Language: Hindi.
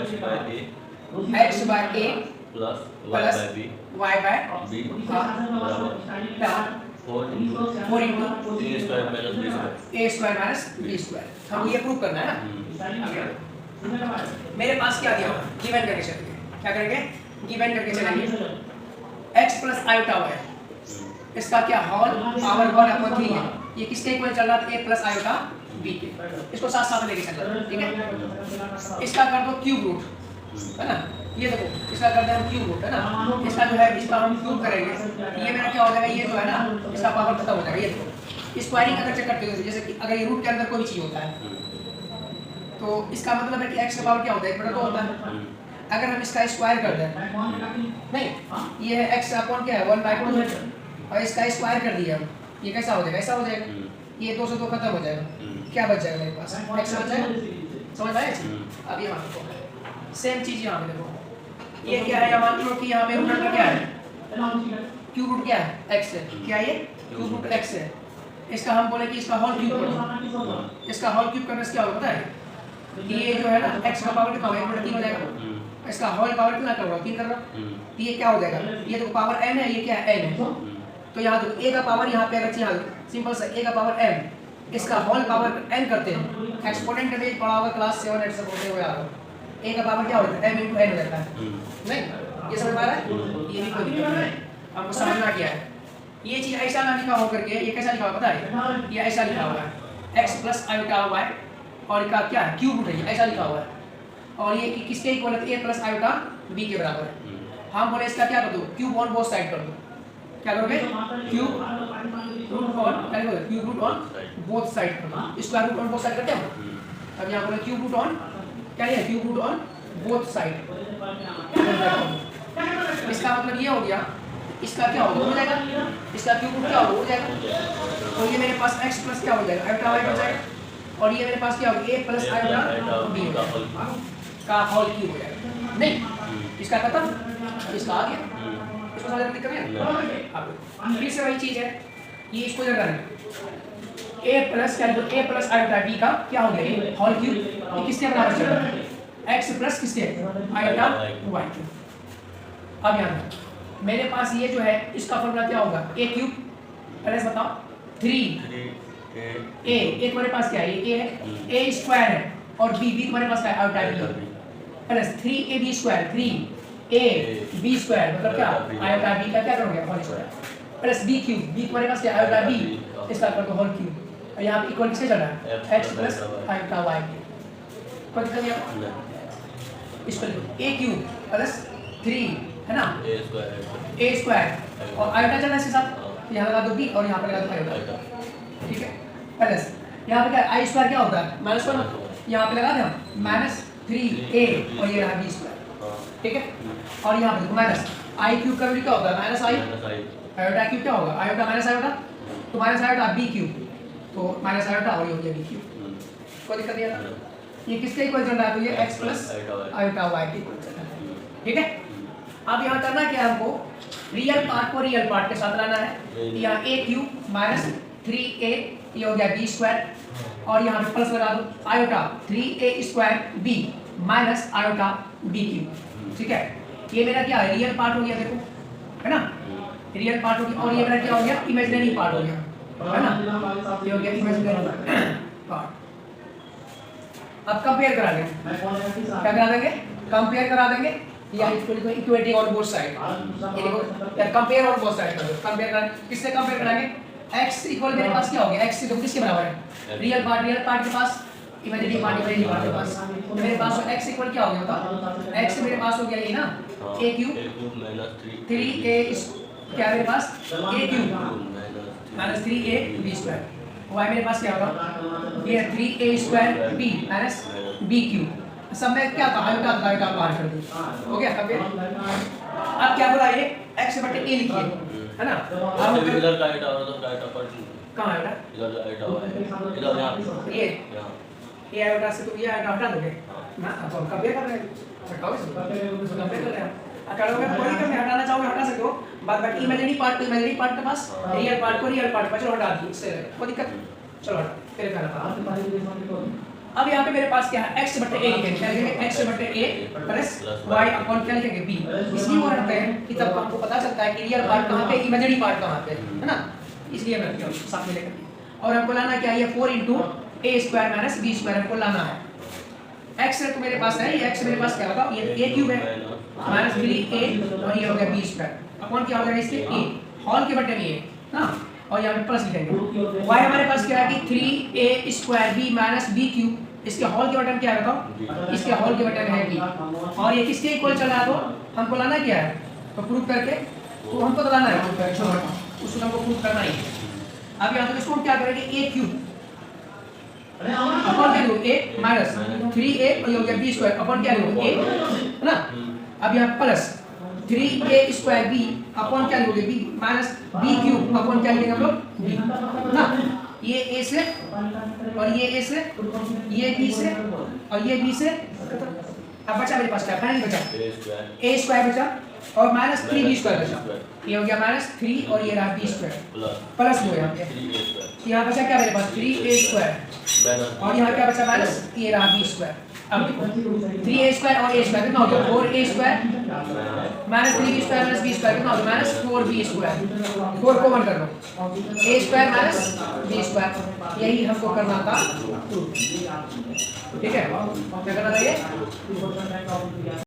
x by a plus plus y by b बराबर 4 into a square minus b square. a square minus b square। हम ये प्रूव करना है ना। मेरे पास क्या दिया गिवन करके चलेंगे, क्या करेंगे गिवन करके चलेंगे x plus iota y, इसका क्या होल पावर 1/3 है। ये किसके इक्वल चल रहा था a plus iota b के, इसको साथ साथ लेके चल रहा है, ठीक है। इसका कर दो क्यूब रूट है ना, ये देखो इसका कर दे हम क्यूब रूट है ना, इसका जो है इसका हम क्यूब करेंगे, ये मेरा क्या हो जाएगा, ये जो है ना इसका पावर खत्म हो जाएगा। ये देखो स्क्वायरिंग अगर चेक करते हो, जैसे कि अगर ये रूट के अंदर कोई चीज होता है तो इसका मतलब है कि x का पावर क्या होता है, 1/2 होता है। अगर हम इसका स्क्वायर कर दें, नहीं ये है x अपॉन क्या है 1/2 और इसका स्क्वायर कर दिया, ये कैसा हो जाएगा, ऐसा हो जाएगा, ये 2 से 2 खत्म हो जाएगा, क्या बच जाएगा मेरे पास x बच जाएगा। समझ आया? अब ये मान लो सेम चीज यहाँ पे देखो, ये क्या है, मान लो कि यहाँ पे रूट क्या है, क्यूब रूट क्या है x है, क्या ये क्यूब रूट x है। इसका हम बोले कि इसका होल क्यूब करो, इसका होल क्यूब करने से क्या होगा पता है, ये जो है ना x का पावर कितना होगा 1/3 हो जाएगा, इसका होल पावर कितना कर रहा हूँ 3 कर रहा हूँ, तो ये क्या हो जाएगा, ये देखो पावर n है, ये क्या है n है, तो यहाँ देखो a का पावर यहाँ पे अगर यहाँ सिंपल सा a का पावर m, इसका होल पावर n करते हैं, एक्सपोनेंट में पढ़ा होगा क्लास 7 8 से पढ़ते हुए आ रहा a का पावर क्या होता है m * n हो जाता है, नहीं ये समझ में आ रहा है, ये भी कोई दिक्कत नहीं है, हमको समझना क्या है। ये चीज ऐसा ना लिखा हो करके, ये कैसा लिखा हुआ पता है, ये ऐसा लिखा हुआ है x plus iota y और का क्या है क्यूब रूट है, ऐसा लिखा हुआ है, और ये किसके इक्वल है a plus iota b के बराबर है। हम बोले इसका क्या कर दो क्यूब ऑन बोथ साइड कर दो, क्या करोगे क्यूब रूट ऑन क्या करोगे cube root on both side कर दो, square root on both side करते हो। अब यहाँ बोले क्यूब रूट ऑन क्या है, cube root on both side, इसका मतलब ये हो गया, इसका क्या होगा हो जाएगा, इसका क्यूब रूट क्या होगा हो जाएगा, तो ये मेरे पास x प्लस क्या हो जाएगा iota y हो जाएगा, और ये मेरे पास क्या होगा a प्लस iota b का होल क्यूब हो जाएगा। नहीं इसका खत्म, इसका आ गया, इसको समझ में दिक्कत है। अब फिर से वही चीज है, ये इसको जगह है a प्लस क्या है, a प्लस iota b का क्या हो गया होल क्यूब, ये किसके बराबर चल रहा है x प्लस किसके iota y। अब यहाँ मेरे पास ये जो है इसका फॉर्मूला क्या होगा a क्यूब प्लस बताओ 3 a एक मेरे पास क्या है ये a है, a स्क्वायर है और b तुम्हारे पास क्या है iota b plus 3ab square 3a b square मतलब क्या आयोटा b का क्या करोगे whole square plus b cube b तुम्हारे पास क्या आयोटा b इसका कर दो होल क्यूब, और यहाँ पे इक्वल किसके चल रहा है x प्लस आयोटा y। कोई दिक्कत नहीं है, इसको a क्यूब प्लस 3 है ना a स्क्वायर और आयोटा चलना है इसके साथ, यहाँ लगा दो b और यहाँ पे लगा दो आयोटा, ठीक है। प्लस यहाँ पे क्या i स्क्वायर क्या होता है -1, यहाँ पे लगा दें -3a और ये रहा b स्क्वायर, ठीक है। और यहाँ पे माइनस i क्यूब का वैल्यू क्या होता है -i, आयोटा क्यूब क्या होगा आयोटा माइनस आयोटा, तो माइनस आयोटा b क्यूब तो माइनस आयोटा और ये हो गया b क्यूब। कोई दिक्कत नहीं है, ये किसके इक्वल चल रहा है, तो ये x प्लस आयोटा y के इक्वल चल रहा है, ठीक है। अब यहाँ करना क्या है, हमको रियल पार्ट को रियल पार्ट के साथ लाना है, यहाँ a क्यूब माइनस 3a ये हो गया b स्क्वायर और यहाँ पे प्लस लगा दो iota 3a square b minus iota b cube, ठीक है। ये मेरा क्या है रियल पार्ट हो गया, देखो है ना रियल पार्ट हो गया, और ये मेरा क्या हो गया इमेजिनरी पार्ट हो गया है ना, ये हो गया इमेजिनरी पार्ट। अब कंपेयर करा देंगे, क्या करा देंगे कंपेयर करा देंगे, या इक्वेटिंग ऑन बोथ साइड, ये देखो यार कंपेयर ऑन बोथ साइड करो, कंपेयर करें किससे कंपेयर कराएंगे x इक्वल मेरे पास क्या हो गया x तो किसके बराबर है रियल पार्ट के पास इमेजिनरी पार्ट के पास, तो मेरे पास x इक्वल क्या हो गया बताओ, x मेरे पास हो गया ये ना a क्यूब 3a क्या मेरे पास a cube minus 3a b square, y मेरे पास क्या होगा ये 3a square b minus b cube, सब में क्या था आयोटा आयोटा बाहर कर दी, हो गया कंपेयर। अब क्या बोला ये x बटे a लिखिए है ना, हम इधर का आयोटा और उधर का आयोटा पर कहां आयोटा इधर आयोटा है इधर यहां ये आयोटा से तो ये आयोटा हटा दोगे ना, अब हम कंपेयर कर रहे हैं, हटाओ इसको कंपेयर कर रहे हैं, अगर मैं कोई करके हटाना चाहोगे हटा सकते हो, बाद बाकी इमेजिनरी पार्ट के पास रियल पार्ट को रियल पार्ट पर चलो हटा दी, इससे कोई दिक्कत चलो हटा तेरे पहला अब यहाँ पे मेरे पास क्या है, x बटे a लिखेंगे, क्या लिखेंगे, x बटे a प्लस y अपॉन क्या लिखेंगे b। इसलिए वो रखते हैं कि तब हमको पता चलता है कि रियल पार्ट कहाँ पे, इमेजिनरी पार्ट कहाँ पे है ना, इसलिए मैं रखता हूँ साथ में लेकर के। और हमको लाना क्या है, 4 into a square minus b square हमको लाना है। x है तो मेरे पास है, ये x मेरे पास क्या होगा, ये a क्यूब है माइनस 3a और ये हो गया b स्क्वायर अपॉन क्या हो जाएगा इसके a हॉल के बटे में ये ना, और यहाँ पे प्लस लिखेंगे। y हमारे पास क्या है कि 3a square b minus b cube, इसके हॉल के बटे में क्या है बताओ, इसके हॉल के बटे में है b, और ये किसके इक्वल चला है, तो हमको लाना क्या है, तो प्रूव करके, तो हमको तो लाना है प्रूव करके, छोड़ो उसको हमको प्रूव करना ही है। अब यहाँ तो इसको हम क्या करेंगे, a क्यूब अपॉन क्या लिखो a माइनस 3a और ये हो गया b स्क्वायर अपॉन क्या लिखो a है ना। अब यहाँ plus 3a square b upon क्या लिखोगे b minus b cube upon क्या लिखेंगे हम लोग b ना, ये a से और ये a से, ये b से और ये b से। अब बचा मेरे पास क्या, फाइनली बचा a स्क्वायर बचा और माइनस 3b स्क्वायर बचा, ये हो गया माइनस 3 और ये रहा b स्क्वायर प्लस हो यहाँ पे, यहाँ बचा क्या मेरे पास 3a स्क्वायर और यहाँ क्या बचा माइनस ये रहा b स्क्वायर। अब देखो 3a स्क्वायर और a स्क्वायर कितना हो गया, 4a square minus 3b square minus b square कितना हो गया, माइनस 4b स्क्वायर, 4 को 1 कर लो, a square minus b square, यही हमको करना था, ठीक है, क्या करना था ये।